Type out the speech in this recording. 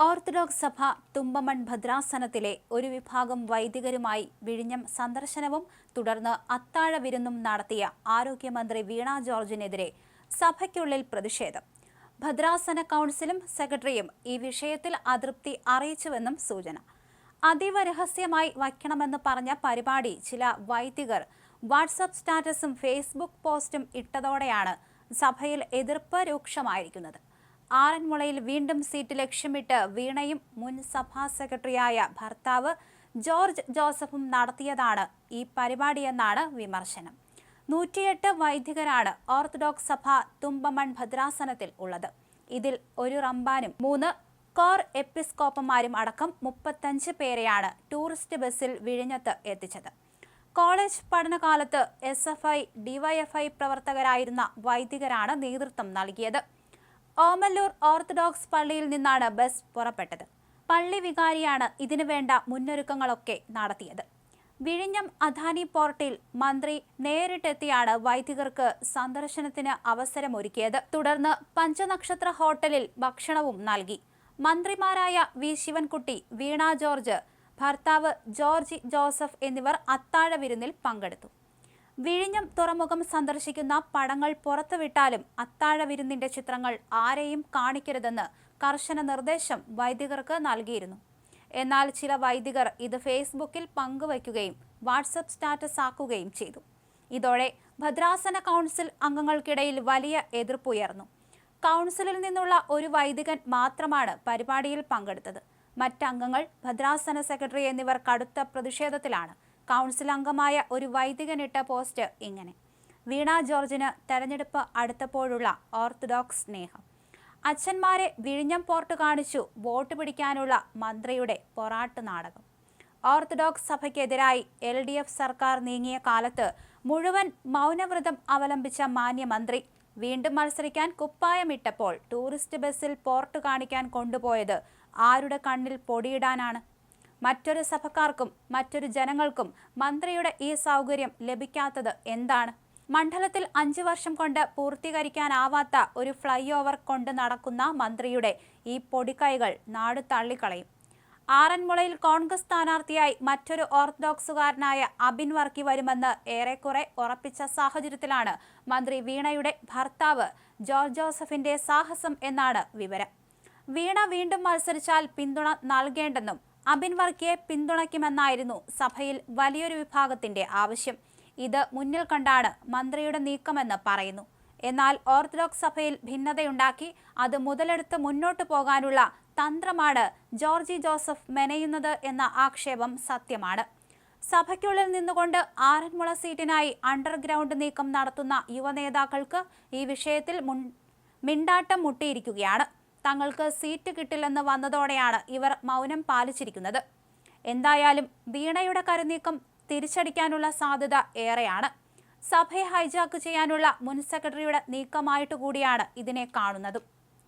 Orthodox സഭ തുമ്പമൺ ഭദ്രാസനത്തിലെ ഒരു വിഭാഗം വൈദികരുമായി വിഴിഞ്ഞം സന്ദർശനവും തുടർന്ന് അത്താഴ വിരുന്നും നടത്തിയ ആരോഗ്യമന്ത്രി വീണ ജോർജിനെതിരെ സഭയ്ക്കുള്ളിൽ പ്രതിഷേധം. ഭദ്രാസന കൗൺസിലും സെക്രട്ടറിയും ഈ വിഷയത്തിൽ അതൃപ്തി അറിയിച്ചുവെന്നും സൂചന. അതീവ രഹസ്യമായി വയ്ക്കണമെന്ന് പറഞ്ഞ പരിപാടി ചില വൈദികർ വാട്സാപ്പ് സ്റ്റാറ്റസും ഫേസ്ബുക്ക് പോസ്റ്റും ഇട്ടതോടെയാണ് സഭയിൽ എതിർപ്പ് രൂക്ഷമായിരിക്കുന്നത്. ആറന്മുളയിൽ വീണ്ടും സീറ്റ് ലക്ഷ്യമിട്ട് വീണയും മുൻ സഭാ സെക്രട്ടറിയായ ഭർത്താവ് ജോർജ് ജോസഫും നടത്തിയതാണ് ഈ പരിപാടിയെന്നാണ് വിമർശനം. 108 വൈദികരാണ് ഓർത്തഡോക്സ് സഭ തുമ്പമൺ ഭദ്രാസനത്തിൽ ഉള്ളത്. ഇതിൽ ഒരു റമ്പാനും 3 കോർ എപ്പിസ്കോപ്പന്മാരും അടക്കം 35 പേരെയാണ് ടൂറിസ്റ്റ് ബസ്സിൽ വിഴിഞ്ഞത്ത് എത്തിച്ചത്. കോളേജ് പഠനകാലത്ത് SFI, DYFI പ്രവർത്തകരായിരുന്ന വൈദികരാണ് നേതൃത്വം നൽകിയത്. ഓമല്ലൂർ ഓർത്തഡോക്സ് പള്ളിയിൽ നിന്നാണ് ബസ് പുറപ്പെട്ടത്. പള്ളി വികാരിയാണ് ഇതിനുവേണ്ട മുന്നൊരുക്കങ്ങളൊക്കെ നടത്തിയത്. വിഴിഞ്ഞം അദാനി പോർട്ടിൽ മന്ത്രി നേരിട്ടെത്തിയാണ് വൈദികർക്ക് സന്ദർശനത്തിന് അവസരമൊരുക്കിയത്. തുടർന്ന് പഞ്ചനക്ഷത്ര ഹോട്ടലിൽ ഭക്ഷണവും നൽകി. മന്ത്രിമാരായ വി ശിവൻകുട്ടി, വീണ ജോർജ്, ഭർത്താവ് ജോർജ് ജോസഫ് എന്നിവർ അത്താഴ വിരുന്നിൽ പങ്കെടുത്തു. വിഴിഞ്ഞം തുറമുഖം സന്ദർശിക്കുന്ന പടങ്ങൾ പുറത്തുവിട്ടാലും അത്താഴ വിരുന്നിന്റെ ചിത്രങ്ങൾ ആരെയും കാണിക്കരുതെന്ന് കർശന നിർദ്ദേശം വൈദികർക്ക് നൽകിയിരുന്നു. എന്നാൽ ചില വൈദികർ ഇത് ഫേസ്ബുക്കിൽ പങ്കുവയ്ക്കുകയും വാട്സപ്പ് സ്റ്റാറ്റസ് ആക്കുകയും ചെയ്തു. ഇതോടെ ഭദ്രാസന കൗൺസിൽ അംഗങ്ങൾക്കിടയിൽ വലിയ എതിർപ്പുയർന്നു. കൗൺസിലിൽ നിന്നുള്ള ഒരു വൈദികൻ മാത്രമാണ് പരിപാടിയിൽ പങ്കെടുത്തത്. മറ്റംഗങ്ങൾ, ഭദ്രാസന സെക്രട്ടറി എന്നിവർ കടുത്ത പ്രതിഷേധത്തിലാണ്. കൗൺസിൽ അംഗമായ ഒരു വൈദികനിട്ട പോസ്റ്റ് ഇങ്ങനെ: വീണ ജോർജിന് തെരഞ്ഞെടുപ്പ് അടുത്തപ്പോഴുള്ള ഓർത്തഡോക്സ് സ്നേഹം. അച്ഛന്മാരെ വിഴിഞ്ഞം പോർട്ട് കാണിച്ചു വോട്ട് പിടിക്കാനുള്ള മന്ത്രിയുടെ പൊറാട്ട് നാടകം. ഓർത്തഡോക്സ് സഭയ്ക്കെതിരായി LDF സർക്കാർ നീങ്ങിയ കാലത്ത് മുഴുവൻ മൗനവ്രതം അവലംബിച്ച മാന്യമന്ത്രി വീണ്ടും മത്സരിക്കാൻ കുപ്പായമിട്ടപ്പോൾ ടൂറിസ്റ്റ് ബസ്സിൽ പോർട്ട് കാണിക്കാൻ കൊണ്ടുപോയത് ആരുടെ കണ്ണിൽ പൊടിയിടാനാണ്? മറ്റൊരു സഭക്കാർക്കും മറ്റൊരു ജനങ്ങൾക്കും മന്ത്രിയുടെ ഈ സൗകര്യം ലഭിക്കാത്തത് എന്താണ്? മണ്ഡലത്തിൽ 5 വർഷം കൊണ്ട് പൂർത്തീകരിക്കാനാവാത്ത ഒരു ഫ്ലൈ ഓവർ കൊണ്ട് നടക്കുന്ന മന്ത്രിയുടെ ഈ പൊടിക്കൈകൾ നാട് തള്ളിക്കളയും. ആറന്മുളയിൽ കോൺഗ്രസ് സ്ഥാനാർത്ഥിയായി മറ്റൊരു ഓർത്തഡോക്സുകാരനായ അബിൻ വർക്കി വരുമെന്ന് ഏറെക്കുറെ ഉറപ്പിച്ച സാഹചര്യത്തിലാണ് മന്ത്രി വീണയുടെ ഭർത്താവ് ജോർജ് ജോസഫിന്റെ സാഹസം എന്നാണ് വിവരം. വീണ വീണ്ടും മത്സരിച്ചാൽ പിന്തുണ നൽകേണ്ടെന്നും അബിൻ വർക്കിയെ പിന്തുണയ്ക്കുമെന്നായിരുന്നു സഭയിൽ വലിയൊരു വിഭാഗത്തിന്റെ ആവശ്യം. ഇത് മുന്നിൽ കണ്ടാണ് മന്ത്രിയുടെ നീക്കമെന്ന് പറയുന്നു. എന്നാൽ ഓർത്തഡോക്സ് സഭയിൽ ഭിന്നതയുണ്ടാക്കി അത് മുതലെടുത്ത് മുന്നോട്ടു പോകാനുള്ള തന്ത്രമാണ് ജോർജ് ജോസഫ് മെനയുന്നത് എന്ന ആക്ഷേപം സത്യമാണ്. സഭയ്ക്കുള്ളിൽ നിന്നുകൊണ്ട് ആറന്മുള സീറ്റിനായി അണ്ടർഗ്രൗണ്ട് നീക്കം നടത്തുന്ന യുവനേതാക്കൾക്ക് ഈ വിഷയത്തിൽ മിണ്ടാട്ടം മുട്ടിയിരിക്കുകയാണ്. തങ്ങൾക്ക് സീറ്റ് കിട്ടില്ലെന്ന് വന്നതോടെയാണ് ഇവർ മൗനം പാലിച്ചിരിക്കുന്നത്. എന്തായാലും വീണയുടെ കരുനീക്കം തിരിച്ചടിക്കാനുള്ള സാധ്യത ഏറെയാണ്. സഭയെ ഹൈജാക്ക് ചെയ്യാനുള്ള മുൻ സെക്രട്ടറിയുടെ നീക്കമായിട്ടുകൂടിയാണ് ഇതിനെ കാണുന്നതും.